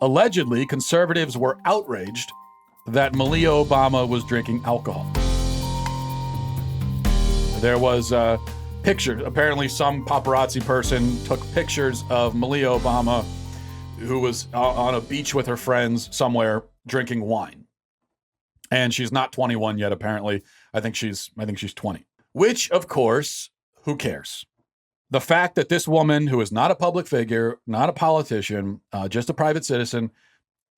Allegedly, conservatives were outraged that Malia Obama was drinking alcohol. There was pictures. Apparently, some paparazzi person took pictures of Malia Obama, who was on a beach with her friends somewhere drinking wine. And she's not 21 yet, apparently. I think she's 20. Which, of course, who cares? The fact that this woman, who is not a public figure, not a politician, just a private citizen,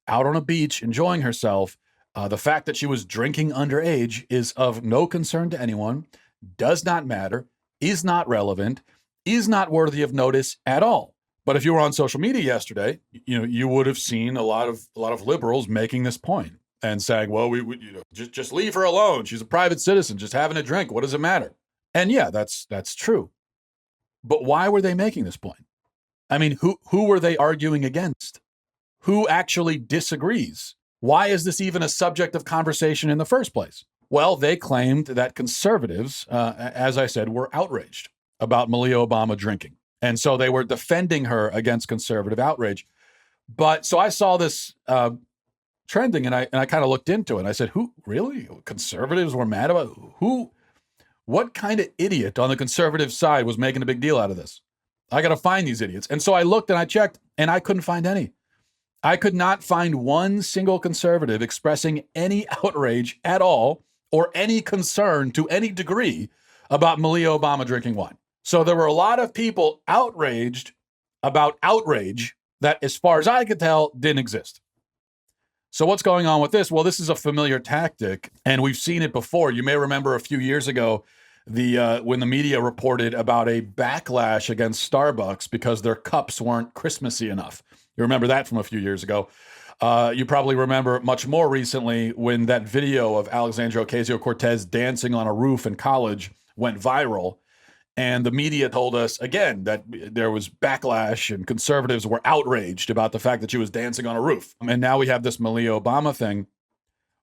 out on a beach enjoying herself, the fact that she was drinking underage is of no concern to anyone, does not matter, is not relevant, is not worthy of notice at all. But if you were on social media yesterday, you would have seen a lot of liberals making this point and saying, well, we just leave her alone. She's a private citizen, just having a drink. What does it matter? And yeah, that's true. But why were they making this point? I mean, who were they arguing against? Who actually disagrees? Why is this even a subject of conversation in the first place? Well, they claimed that conservatives, as I said, were outraged about Malia Obama drinking. And so they were defending her against conservative outrage. But so I saw this trending and I kind of looked into it. And I said, who really? Conservatives were mad about who? What kind of idiot on the conservative side was making a big deal out of this? I got to find these idiots. And so I looked and I checked and I couldn't find any. I could not find one single conservative expressing any outrage at all or any concern to any degree about Malia Obama drinking wine. So there were a lot of people outraged about outrage that, as far as I could tell, didn't exist. So what's going on with this? Well, this is a familiar tactic, and we've seen it before. You may remember a few years ago, when the media reported about a backlash against Starbucks because their cups weren't Christmassy enough. You remember that from a few years ago. You probably remember much more recently when that video of Alexandria Ocasio-Cortez dancing on a roof in college went viral. And the media told us, again, that there was backlash and conservatives were outraged about the fact that she was dancing on a roof. And now we have this Malia Obama thing.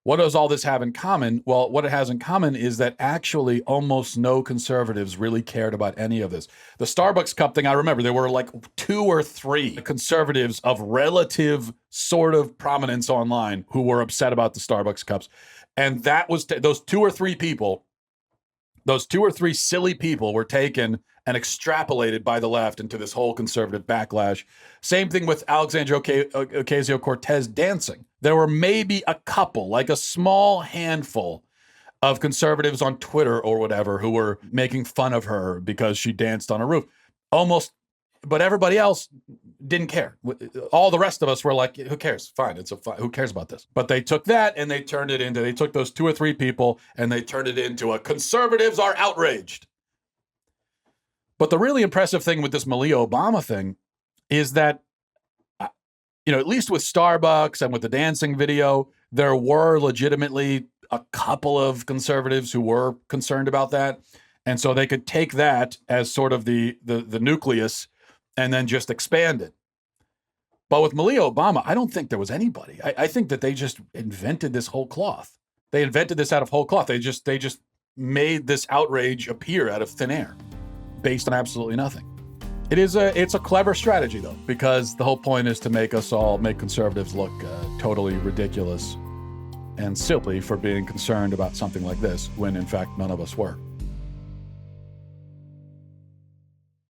What does all this have in common? Well, what it has in common is that actually almost no conservatives really cared about any of this. The Starbucks cup thing, I remember there were like 2 or 3 conservatives of relative sort of prominence online who were upset about the Starbucks cups. And that was those 2 or 3 people. Those 2 or 3 silly people were taken and extrapolated by the left into this whole conservative backlash. Same thing with Alexandria Ocasio-Cortez dancing. There were maybe a couple, like a small handful of conservatives on Twitter or whatever who were making fun of her because she danced on a roof. But everybody else didn't care. All the rest of us were like, who cares? Fine, who cares about this? But they took that and they took those 2 or 3 people and they turned it into a conservatives are outraged. But the really impressive thing with this Malia Obama thing is that, at least with Starbucks and with the dancing video, there were legitimately a couple of conservatives who were concerned about that. And so they could take that as sort of the nucleus and then just expand it. But with Malia Obama, I don't think there was anybody. I think that they just invented this whole cloth. They invented this out of whole cloth. They just made this outrage appear out of thin air based on absolutely nothing. It's a clever strategy, though, because the whole point is to make conservatives look totally ridiculous and silly for being concerned about something like this, when in fact none of us were.